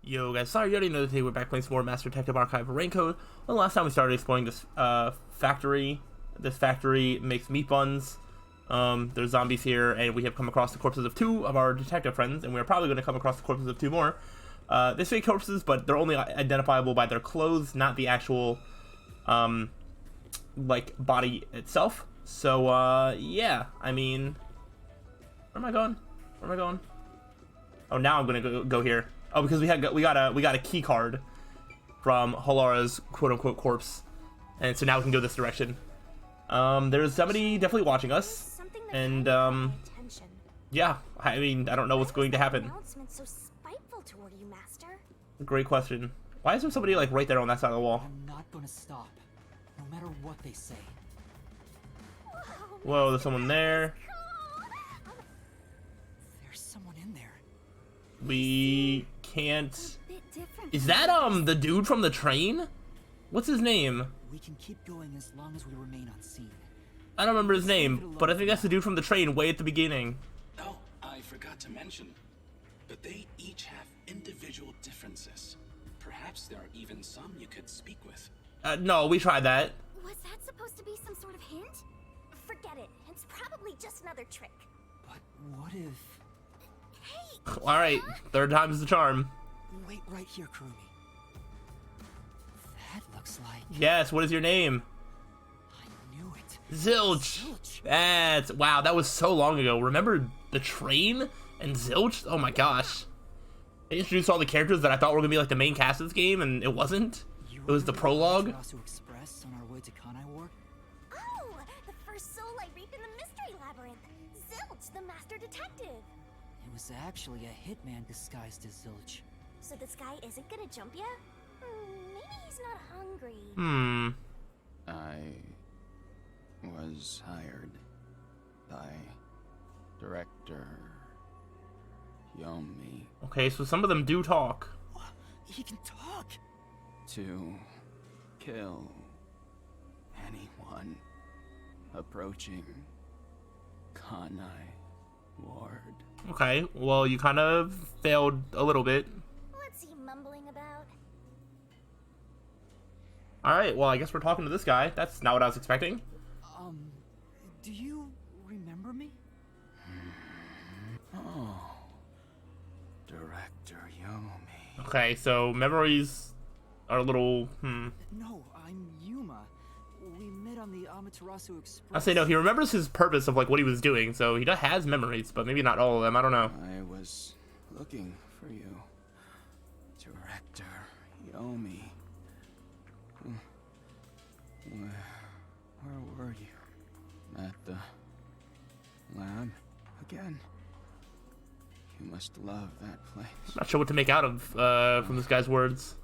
Yo guys, sorry you already know today we're back playing some more Master Detective Archive Raincoat. Well, last time we started exploring this factory. This factory makes meat buns. There's zombies here, and we have come across the corpses of 2 of our detective friends, and we're probably going to come across the corpses of 2 more. They say corpses, but they're only identifiable by their clothes, not the actual, like, body itself. So, yeah, I mean, where am I going? Where am I going? Oh, now I'm gonna go here. Oh, because we got a key card from Halara's quote-unquote corpse, and so now we can go this direction. There's somebody definitely watching us, and yeah, I mean, I don't know what's going to happen. So spiteful toward you, Master. Great question. Why is there somebody like right there on that side of the wall? I'm not gonna stop, no matter what they say. Whoa, there's someone there. There's someone in there. We can't. Is that the dude from the train? What's his name? We can keep going as long as we remain unseen. I don't remember his name, but I think that's the dude from the train way at the beginning. Oh, I forgot to mention, but they each have individual differences. Perhaps there are even some you could speak with. No, we tried that. Was that supposed to be some sort of hint? Forget it. It's probably just another trick. But what if... Hey! All right, third time's the charm. Wait right here, Kurumi. That looks like... Yes, what is your name? I knew it. Zilch. Zilch. That's... Wow, that was so long ago. Remember the train and Zilch? Oh my gosh. They introduced all the characters that I thought were going to be like the main cast of this game, and it wasn't. It was the prologue. Express on our way to Kanai Ward? Oh! The first soul I reaped in the Mystery Labyrinth! Zilch, the Master Detective! It was actually a hitman disguised as Zilch. So this guy isn't gonna jump ya? Maybe he's not hungry. I was hired by Director Yomi Okay, so some of them do talk. He can talk! to kill anyone approaching Kanai Ward. Okay, well, you kind of failed a little bit. What's he mumbling about? Alright, well, I guess we're talking to this guy. That's not what I was expecting. Do you remember me? Oh, Director Yomi. Okay, so memories are a little, No, I'm Yuma. We met on the Amaterasu Express. I say no, he remembers his purpose of like what he was doing, so he has memories, but maybe not all of them, I don't know. I was looking for you, Director Yomi. Where were you? At the lab again? You must love that place. Not sure what to make out of from this guy's words.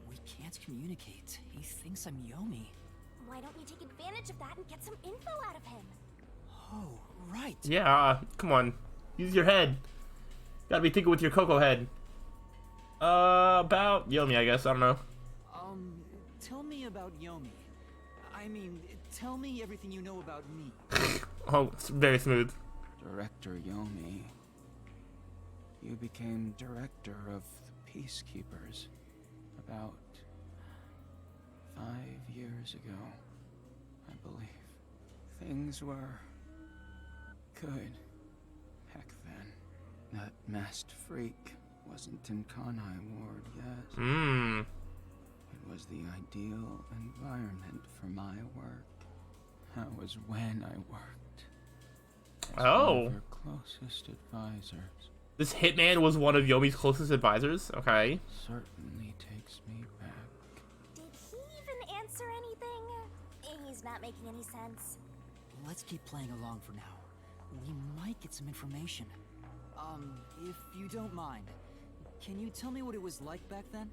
We can't communicate. He thinks I'm Yomi. Why don't you take advantage of that and get some info out of him? Oh, right. Yeah, come on. Use your head. Gotta be thinking with your cocoa head. About Yomi, I guess. I don't know. Tell me about Yomi. I mean, tell me everything you know about me. Oh, it's very smooth. Director Yomi, you became director of the Peacekeepers about 5 years ago, I believe. Things were good back then. That masked freak wasn't in Kanai Ward yet. It was the ideal environment for my work. That was when I worked. Oh. One of your closest advisors. This hitman was one of Yomi's closest advisors? Okay. Certainly takes me back. Did he even answer anything? He's not making any sense. Let's keep playing along for now. We might get some information. If you don't mind, can you tell me what it was like back then?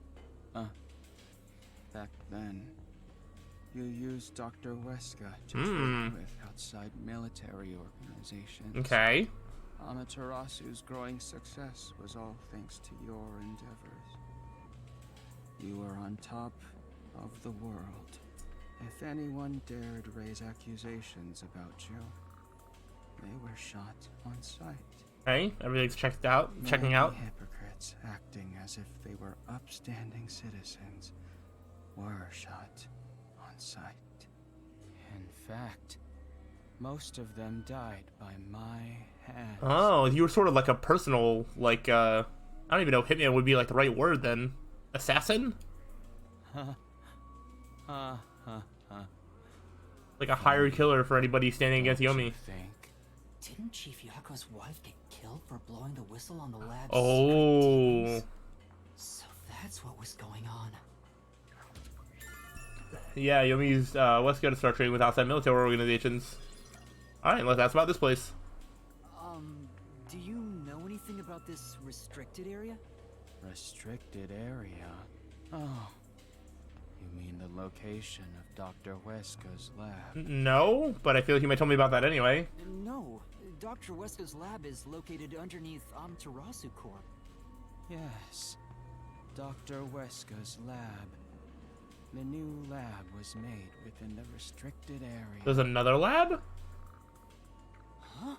Back then, you used Dr. Weska to trade with outside military organizations. Okay. Amaterasu's growing success was all thanks to your endeavors. You were on top of the world. If anyone dared raise accusations about you, they were shot on sight. Okay, everything's checked out. Checking Many out. hypocrites guards acting as if they were upstanding citizens were shot on sight. In fact, most of them died by my hand. Oh, you were sort of like a personal, like, I don't even know if hitman would be like the right word then. Assassin? Like a hired killer for anybody standing against Yomi. Think? Didn't Chief Yako's wife get killed for blowing the whistle on the lab's Oh. secret teams? So that's what was going on. Yeah, Yomi's West Coast start trading with outside military organizations. Alright, let's ask about this place. Do you know anything about this restricted area? Restricted area? Oh. You mean the location of Dr. Weska's lab? No, but I feel like you might tell me about that anyway. No. Dr. Weska's lab is located underneath Amaterasu Corp. Yes. Dr. Weska's lab. The new lab was made within the restricted area. There's another lab? Huh?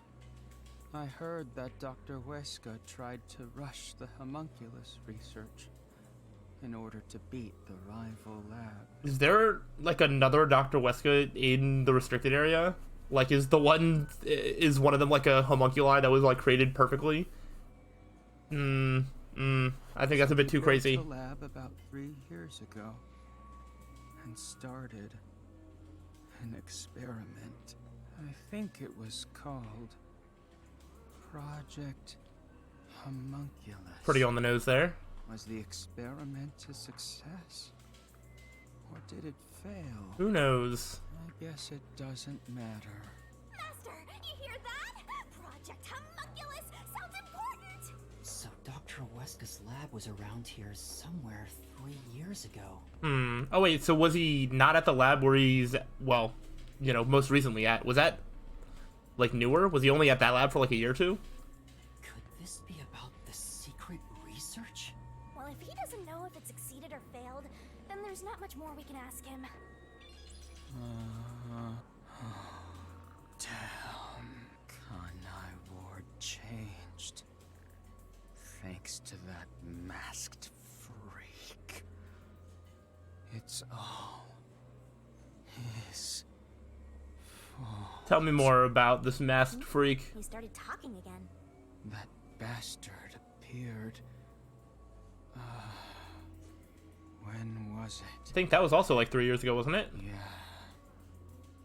I heard that Dr. Weska tried to rush the homunculus research in order to beat the rival lab. Is there like another Dr. Weska in the restricted area? Like, is one of them like a homunculi that was like created perfectly? I think that's a bit too crazy. I built the lab about 3 years ago and started an experiment. I think it was called Project Homunculus. Pretty on the nose there. Was the experiment a success? Or did it fail? Who knows? I guess it doesn't matter. Master, you hear that? Project Homunculus sounds important! So Dr. Weska's lab was around here somewhere 3 years ago. Oh wait, so was he not at the lab where he's, well, you know, most recently at? Was that like newer? Was he only at that lab for like a year or two? Could this be about the secret research? Well, if he doesn't know if it succeeded or failed, then there's not much more we can ask him. Damn. Kanai Ward changed. Thanks to that masked freak. It's all his fault. Tell me more about this masked freak. He started talking again. That bastard appeared. When was I it? think that was also like 3 years ago, wasn't it? Yeah.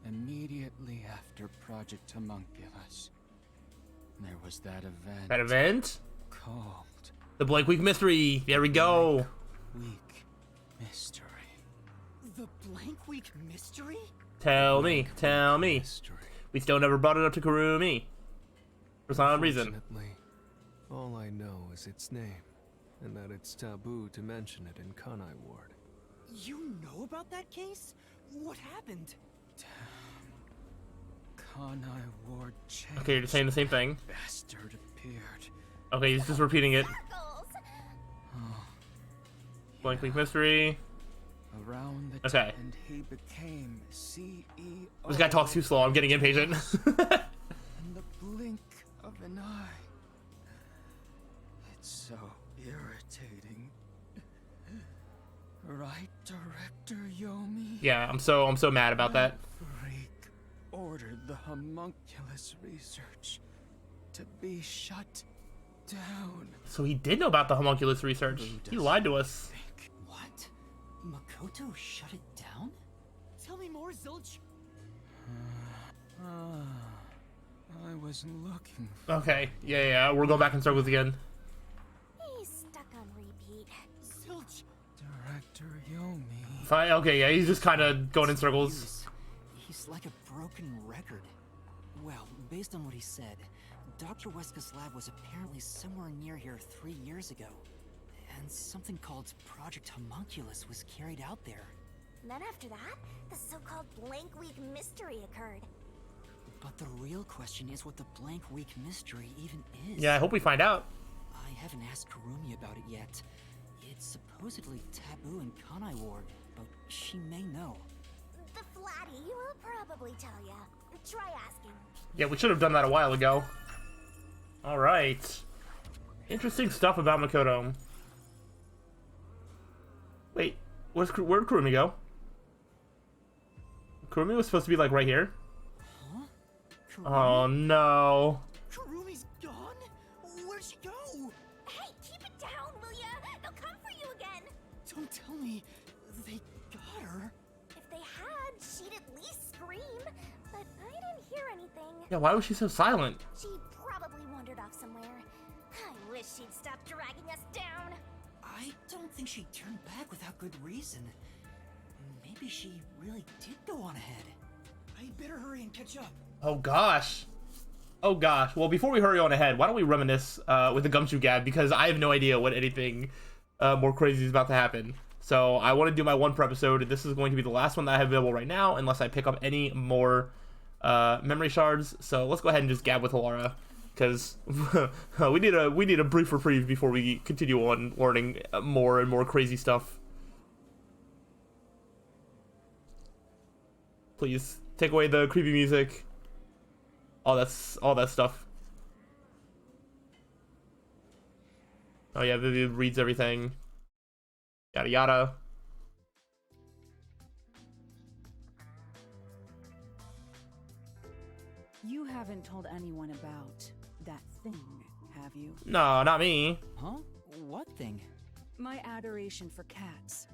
Immediately after Project Homunculus, there was that event. That event? Called The Blank Week Mystery. There we go. Week Mystery. The Blank Week Mystery? Tell me. Mystery. We still never brought it up to Kurumi. For some reason. Unfortunately, all I know is its name, and that it's taboo to mention it in Kanai Ward. You know about that case? What happened? Kanai Ward changed. Okay, you're just saying the same thing. Bastard appeared. Okay, he's just repeating it. Circles! Blank Week Mystery. Around the Okay. and he became CEO. This guy talks too slow. I'm getting impatient. In the blink of an eye. It's so irritating. Right, Director Yomi? Yeah, I'm so mad about that. Freak ordered the homunculus research to be shut down. So he did know about the homunculus research. He lied to us. What? Makoto shut it down? Tell me more, Zilch. I was looking for Okay, yeah, we're going back in circles again. He's stuck on repeat. Zilch. Director Yomi. Fine, okay, yeah, he's just kind of going in circles. He's like a broken record. Well, based on what he said, Dr. Weska's lab was apparently somewhere near here 3 years ago. And something called Project Homunculus was carried out there. Then after that, the so-called Blank Week Mystery occurred. But the real question is what the Blank Week Mystery even is. Yeah, I hope we find out. I haven't asked Kurumi about it yet. It's supposedly taboo in Kanai Ward, but she may know. The Flatty will probably tell ya. Try asking. Yeah, we should have done that a while ago. Alright. Interesting stuff about Makoto. Wait, where'd Kurumi go? Kurumi was supposed to be like right here. Huh? Oh no. Kurumi's gone? Where'd she go? Hey, keep it down, will ya? They'll come for you again. Don't tell me they got her. If they had, she'd at least scream. But I didn't hear anything. Yeah, why was she so silent? She probably wandered off somewhere. I wish she'd stop dragging us down. I don't think she turned back without good reason. Maybe she really did go on ahead. I better hurry and catch up. Oh gosh. Oh gosh. Well, before we hurry on ahead, why don't we reminisce with the Gumshoe Gab, because I have no idea what anything more crazy is about to happen. So I want to do my one per episode. This is going to be the last one that I have available right now, unless I pick up any more memory shards. So let's go ahead and just gab with Alara, because we need a brief reprieve before we continue on learning more and more crazy stuff. Please take away the creepy music. All that stuff. Oh yeah, Vivian reads everything. Yada yada. You haven't told anyone about that thing, have you? No, not me. Huh? What thing? My adoration for cats.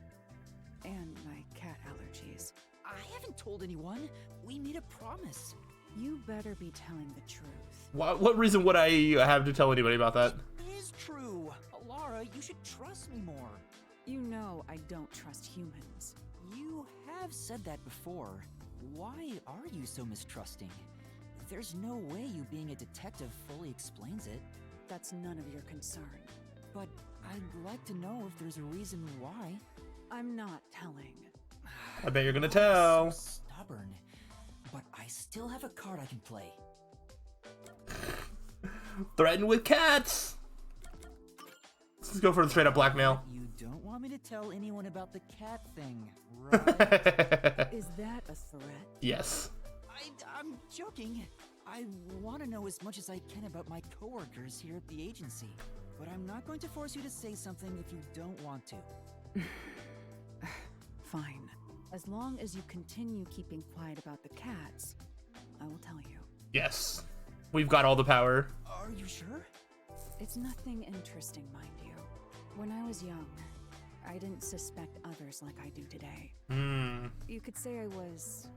And my cat allergies. I haven't told anyone. We made a promise. You better be telling the truth. What reason would I have to tell anybody about that? It is true. Lara, you should trust me more. You know I don't trust humans. You have said that before. Why are you so mistrusting? There's no way you being a detective fully explains it. That's none of your concern. But I'd like to know if there's a reason why. I'm not telling. I bet you're gonna tell. So stubborn. But I still have a card I can play. Threaten with cats. Let's go for the straight up blackmail. You don't want me to tell anyone about the cat thing, right? Is that a threat? Yes. I'm joking. I want to know as much as I can about my coworkers here at the agency. But I'm not going to force you to say something if you don't want to. Fine. As long as you continue keeping quiet about the cats, I will tell you. Yes. We've got all the power. Are you sure? It's nothing interesting, mind you. When I was young, I didn't suspect others like I do today. You could say I was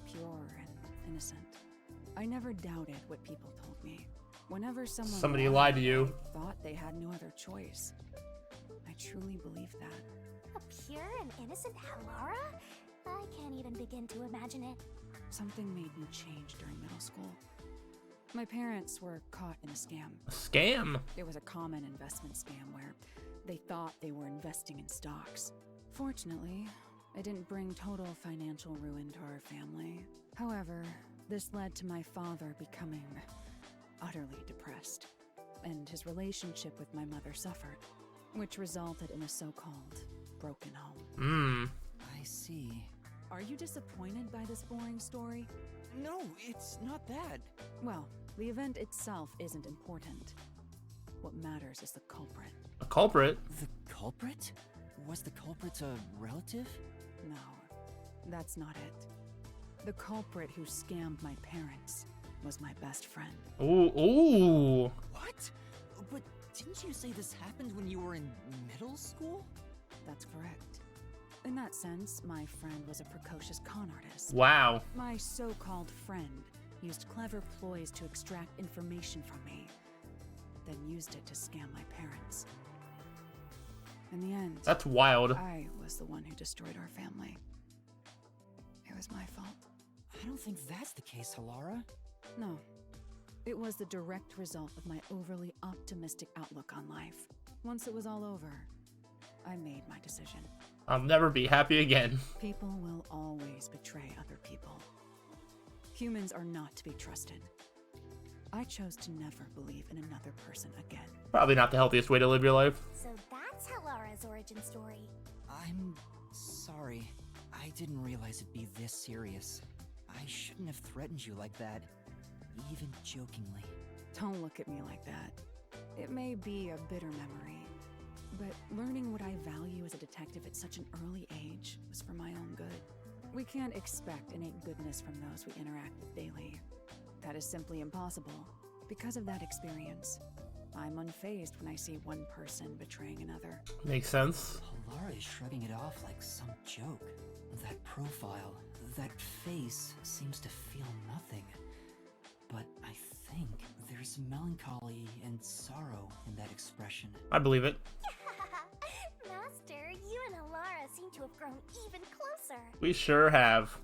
pure and innocent. I never doubted what people told me. Whenever Somebody lied to you. I thought they had no other choice. I truly believed that. A pure and innocent Halara? I can't even begin to imagine it. Something made me change during middle school. My parents were caught in a scam. A scam? It was a common investment scam where they thought they were investing in stocks. Fortunately, it didn't bring total financial ruin to our family. However, this led to my father becoming utterly depressed, and his relationship with my mother suffered, which resulted in a so-called broken home. I see. Are you disappointed by this boring story? No, it's not that. Well, the event itself isn't important. What matters is the culprit. A culprit? The culprit? Was the culprit a relative? No, that's not it. The culprit who scammed my parents was my best friend. Ooh. What? But didn't you say this happened when you were in middle school? That's correct. In that sense, my friend was a precocious con artist. Wow. My so-called friend used clever ploys to extract information from me, then used it to scam my parents. In the end, That's wild. I was the one who destroyed our family. It was my fault. I don't think that's the case, Halara. No. It was the direct result of my overly optimistic outlook on life. Once it was all over, I made my decision. I'll never be happy again. People will always betray other people. Humans are not to be trusted. I chose to never believe in another person again. Probably not the healthiest way to live your life. So that's Halara's origin story. I'm sorry. I didn't realize it'd be this serious. I shouldn't have threatened you like that, even jokingly. Don't look at me like that. It may be a bitter memory, but learning what I value as a detective at such an early age was for my own good. We can't expect innate goodness from those we interact with daily. That is simply impossible. Because of that experience, I'm unfazed when I see one person betraying another. Makes sense. Lara is shrugging it off like some joke. That profile, that face seems to feel nothing. But I think there's melancholy and sorrow in that expression. I believe it. Master, you and Alara seem to have grown even closer. We sure have.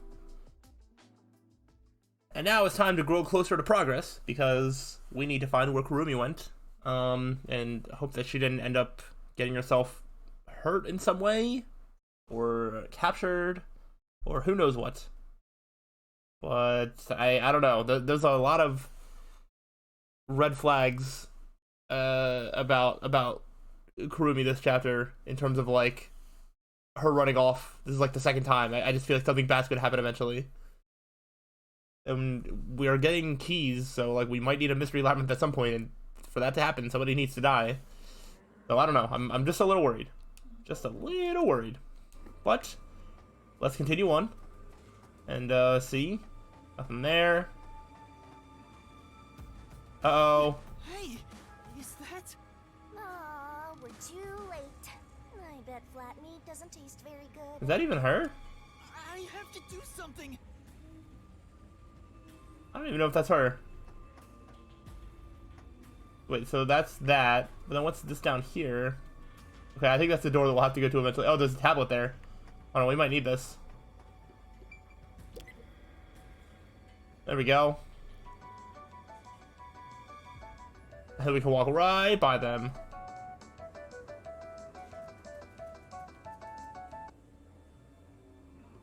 And now it's time to grow closer to progress, because we need to find where Kurumi went. And hope that she didn't end up getting herself hurt in some way, or captured, or who knows what. But I don't know. There's a lot of red flags about Kurumi this chapter, in terms of like her running off. This is like the second time. I just feel like something bad's gonna happen eventually. And we are getting keys, so like we might need a mystery labyrinth at some point, and for that to happen, somebody needs to die. So I don't know. I'm just a little worried. Just a little worried. But let's continue on and see. Nothing there. Uh-oh. Hey, is that? Aw, we're too late. I bet flat meat doesn't taste very good. Is that even her? I have to do something. I don't even know if that's her. Wait, so that's that. But then what's this down here? Okay, I think that's the door that we'll have to go to eventually. Oh, there's a tablet there. Oh no, we might need this. There we go. And we can walk right by them.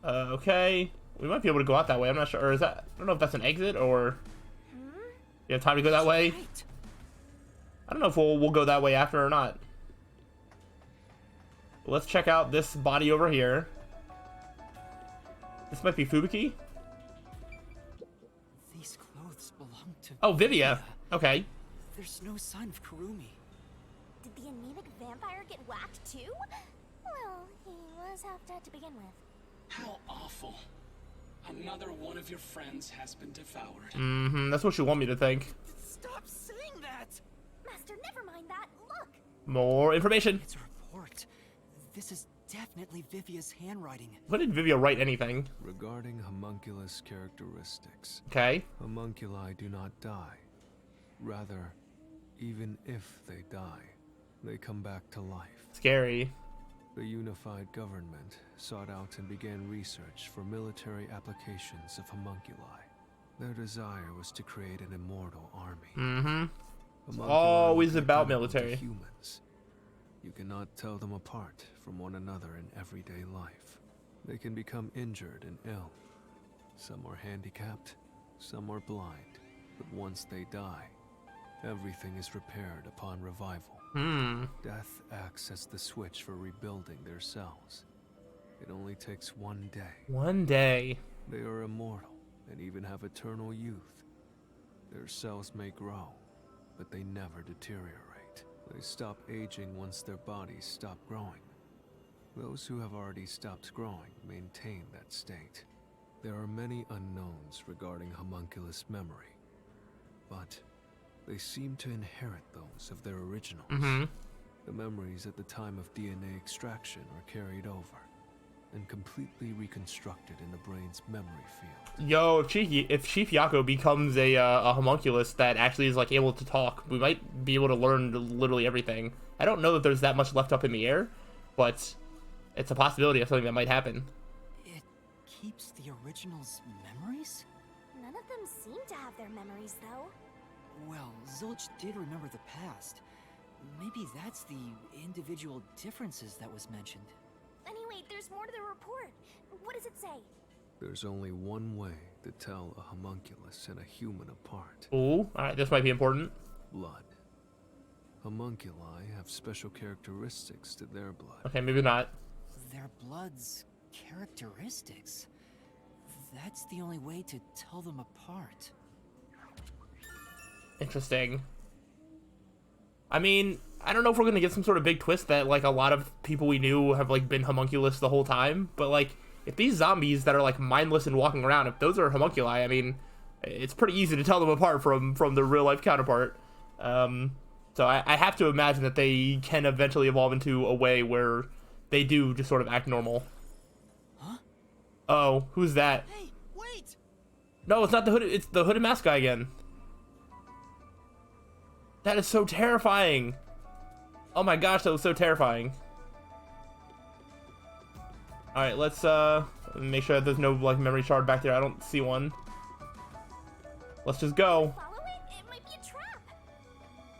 Okay. We might be able to go out that way. I'm not sure. Or is that... I don't know if that's an exit or... You have time to go that way? Right. I don't know if we'll go that way after or not. Let's check out this body over here. This might be Fubuki. These clothes belong to. Oh, Vivia. Okay. There's no sign of Kurumi. Did the anemic vampire get whacked too? Well, he was half dead to begin with. How awful. Another one of your friends has been devoured. Mm-hmm. That's what you want me to think. Stop saying that! Master, never mind that. Look! More information. It's a report. This is definitely Vivia's handwriting. When did Vivia write anything? Regarding homunculus characteristics, Okay. homunculi do not die. Rather, even if they die, they come back to life. Scary. The unified government sought out and began research for military applications of homunculi. Their desire was to create an immortal army. Mm-hmm. Homunculi Always would be about identical to military. Humans. You cannot tell them apart from one another in everyday life. They can become injured and ill. Some are handicapped, some are blind. But once they die, everything is repaired upon revival. Death acts as the switch for rebuilding their cells. It only takes one day. One day. They are immortal and even have eternal youth. Their cells may grow, but they never deteriorate. They stop aging once their bodies stop growing. Those who have already stopped growing maintain that state. There are many unknowns regarding homunculus memory, but they seem to inherit those of their originals. The memories at the time of DNA extraction are carried over and completely reconstructed in the brain's memory field. Yo, if Chief Yako becomes a homunculus that actually is like able to talk, we might be able to learn literally everything. I don't know that there's that much left up in the air, but it's a possibility of something that might happen. It keeps the original's memories? None of them seem to have their memories, though. Well, Zilch did remember the past. Maybe that's the individual differences that was mentioned. Anyway, there's more to the report. What does it say? There's only one way to tell a homunculus and a human apart. Ooh, alright, this might be important. Blood. Homunculi have special characteristics to their blood. Okay, maybe not. Their blood's characteristics. That's the only way to tell them apart. Interesting. I mean, I don't know if we're gonna get some sort of big twist that like a lot of people we knew have like been homunculus the whole time, but like if these zombies that are like mindless and walking around, if those are homunculi, I mean, it's pretty easy to tell them apart from the real life counterpart. So I have to imagine that they can eventually evolve into a way where they do just sort of act normal. Huh? Oh, who's that? Hey, wait! No, it's not the hooded. It's the hooded mask guy again. That is so terrifying. Oh my gosh, that was so terrifying. All right, let's make sure that there's no like memory shard back there. I don't see one. Let's just go. Follow it. It might be a trap.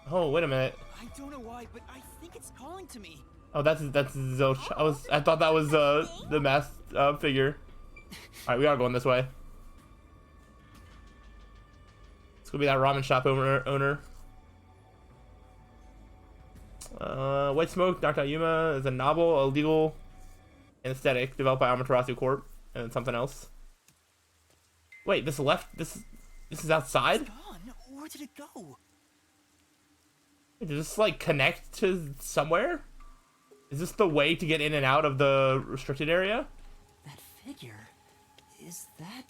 Oh, wait a minute. I don't know why, but I think it's calling to me. Oh, that's Zilch. I thought that was the masked figure. All right, we are going this way. It's gonna be that ramen shop owner. White Smoke, Dr. Ayuma is a novel, illegal anesthetic developed by Amaterasu Corp. And then something else. Wait, this is outside? It's gone. Where did it go? Wait, does this like connect to somewhere? Is this the way to get in and out of the restricted area? That figure. Is that...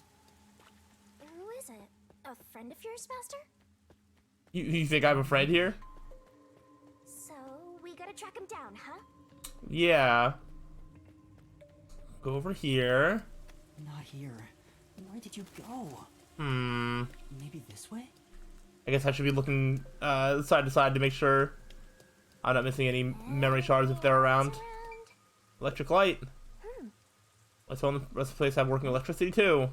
Who is it? A friend of yours, Master? You think I have a friend here? So, we gotta track him down, huh? Yeah. Go over here. Not here. Where did you go? Hmm. Maybe this way? I guess I should be looking side to side to make sure I'm not missing any memory shards if they're around. Electric light. Let's on the rest of the place have working electricity too.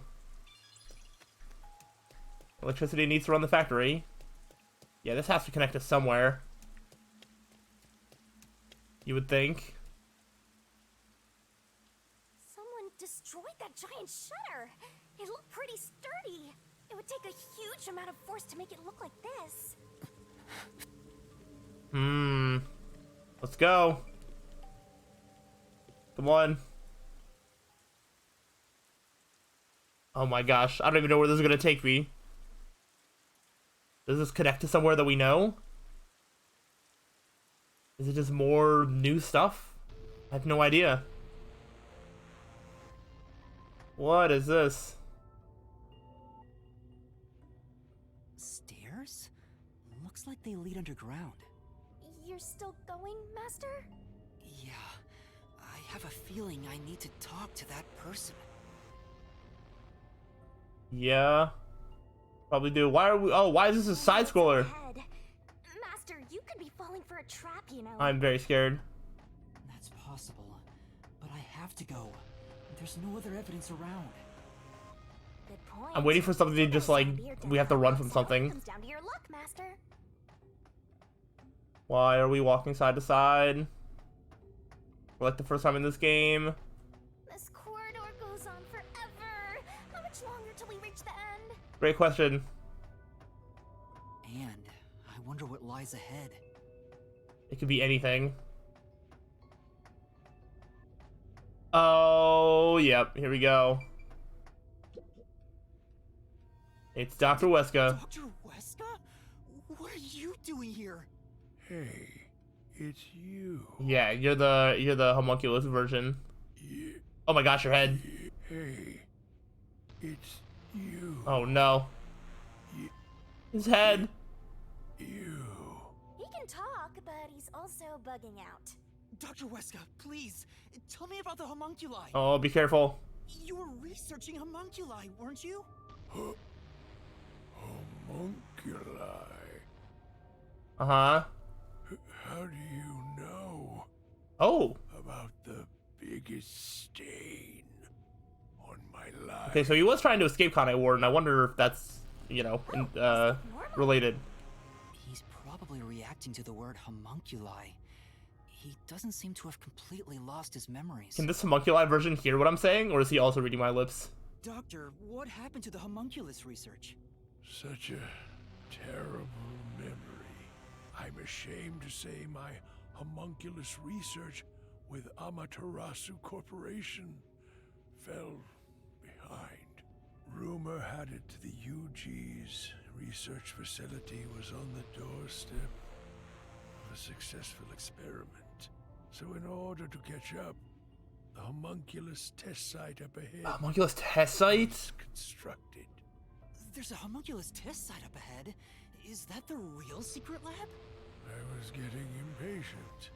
Electricity needs to run the factory. Yeah, this has to connect to somewhere. You would think. Someone destroyed that giant shutter. It looked pretty sturdy. It would take a huge amount of force to make it look like this. Let's go. Come on. Oh my gosh, I don't even know where this is gonna take me. Does this connect to somewhere that we know? Is it just more new stuff? I have no idea. What is this? Stairs? Looks like they lead underground. You're still going, Master? Yeah. I have a feeling I need to talk to that person. Yeah. Probably do. Why are we... Oh, why is this a side scroller? Ahead. Master, you could be falling for a trap, you know. I'm very scared. That's possible. But I have to go. There's no other evidence around. Good point. I'm waiting for something to just like... We have to run from something. Comes down to your luck, Master. Why are we walking side to side? For like the first time in this game. This corridor goes on forever. How much longer till we reach the end? Great question. And I wonder what lies ahead. It could be anything. Oh, yep. Here we go. It's Dr. Weska. Dr. Weska? What are you doing here? Hey, it's you. Yeah, you're the homunculus version. Oh my gosh, your head. Hey, it's you. Oh no. His head. You. He can talk, but he's also bugging out. Dr. Weska, please, tell me about the homunculi. Oh, be careful. You were researching homunculi, weren't you? Homunculi. Uh-huh. How do you know Oh. about the biggest stain on my life? Okay, so he was trying to escape Connie Ward, and I wonder if that's, you know, related. He's probably reacting to the word homunculi. He doesn't seem to have completely lost his memories. Can this homunculi version hear what I'm saying, or is he also reading my lips? Doctor, what happened to the homunculus research? Such a terrible memory. I'm ashamed to say my homunculus research with Amaterasu Corporation fell behind. Rumor had it the UG's research facility was on the doorstep successful experiment. So in order to catch up, the homunculus test site up ahead Homunculus test site? was constructed. There's a homunculus test site up ahead. Is that the real secret lab? I was getting impatient.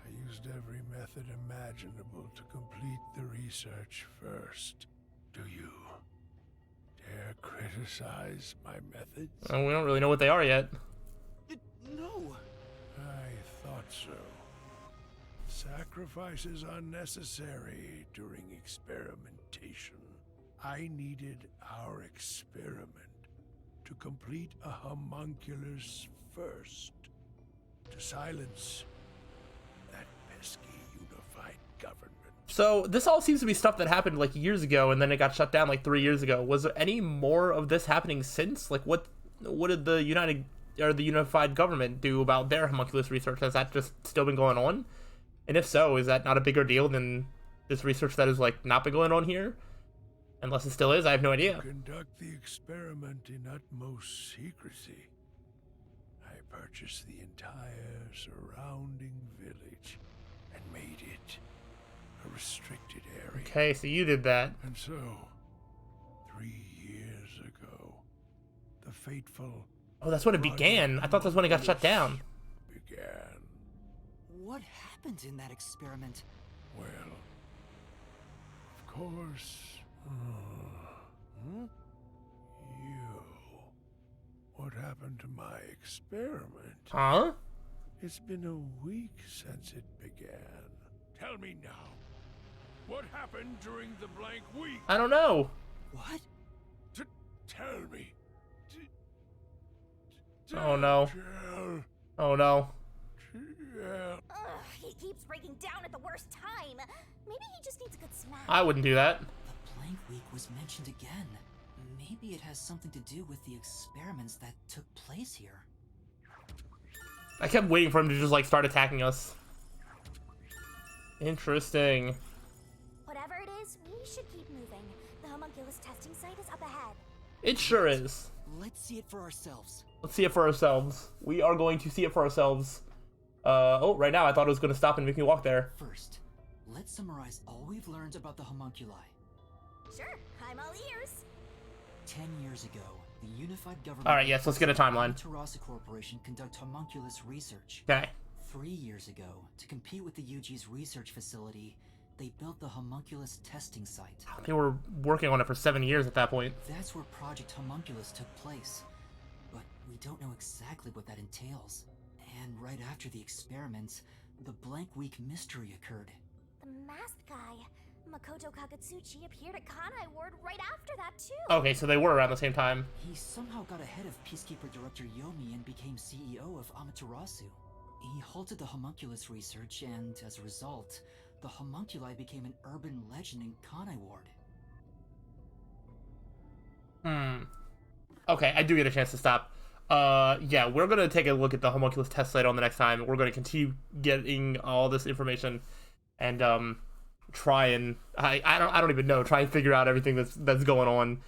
I used every method imaginable to complete the research first. Do you dare criticize my methods? We don't really know what they are yet. No. I thought so. Sacrifices are necessary during experimentation. I needed our experiment to complete a homunculus first. To silence that pesky unified government. So this all seems to be stuff that happened like years ago, and then it got shut down like 3 years ago. Was there any more of this happening since? Like, what did the unified government do about their homunculus research? Has that just still been going on? And if so, is that not a bigger deal than this research that has like not been going on here? Unless it still is, I have no idea. Conduct the experiment in utmost secrecy. I purchased the entire surrounding village and made it a restricted area. Okay, so you did that. And so, 3 years ago, the fateful... Oh, that's when it began. I thought that's when it got shut down. Began. What happened in that experiment? Well, of course... You. What happened to my experiment? Huh? It's been a week since it began. Tell me now. What happened during the blank week? I don't know. What? Tell me. Oh no. Tell. Oh no. Tell. Ugh, he keeps breaking down at the worst time. Maybe he just needs a good snack. I wouldn't do that. The blank week was mentioned again. Maybe it has something to do with the experiments that took place here. I kept waiting for him to just like start attacking us. Interesting. Whatever it is, we should keep moving. The homunculus testing site is up ahead. It sure is. Let's see it for ourselves. Let's see it for ourselves. We are going to see it for ourselves. Oh, right now I thought it was going to stop and make me walk there. First, let's summarize all we've learned about the homunculi. Sure, I'm all ears. 10 years ago, the unified government... All right, yes, let's get a timeline. Amaterasu Corporation conduct homunculus research. Okay. 3 years ago, to compete with the UG's research facility, they built the homunculus testing site. They were working on it for 7 years at that point. That's where Project Homunculus took place. But we don't know exactly what that entails. And right after the experiments, the blank week mystery occurred. The masked guy, Makoto Kagetsuchi, appeared at Kanai Ward right after that too. Okay, so they were around the same time. He somehow got ahead of Peacekeeper Director Yomi and became CEO of Amaterasu. He halted the homunculus research, and as a result, the homunculi became an urban legend in Kanai Ward. Okay, I do get a chance to stop. Yeah, we're gonna take a look at the homunculus test site on the next time. We're gonna continue getting all this information and try and I don't even know, try and figure out everything that's going on.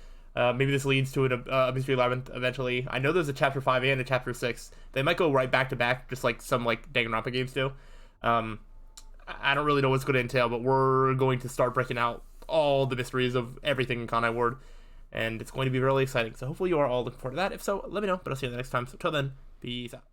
Maybe this leads to a mystery labyrinth eventually. I know there's a chapter 5 and a chapter 6. They might go right back to back, just like some like Danganronpa games do. I don't really know what's going to entail, but we're going to start breaking out all the mysteries of everything in Kanai Ward, and it's going to be really exciting. So hopefully you are all looking forward to that. If so, let me know, but I'll see you the next time. So till then, peace out.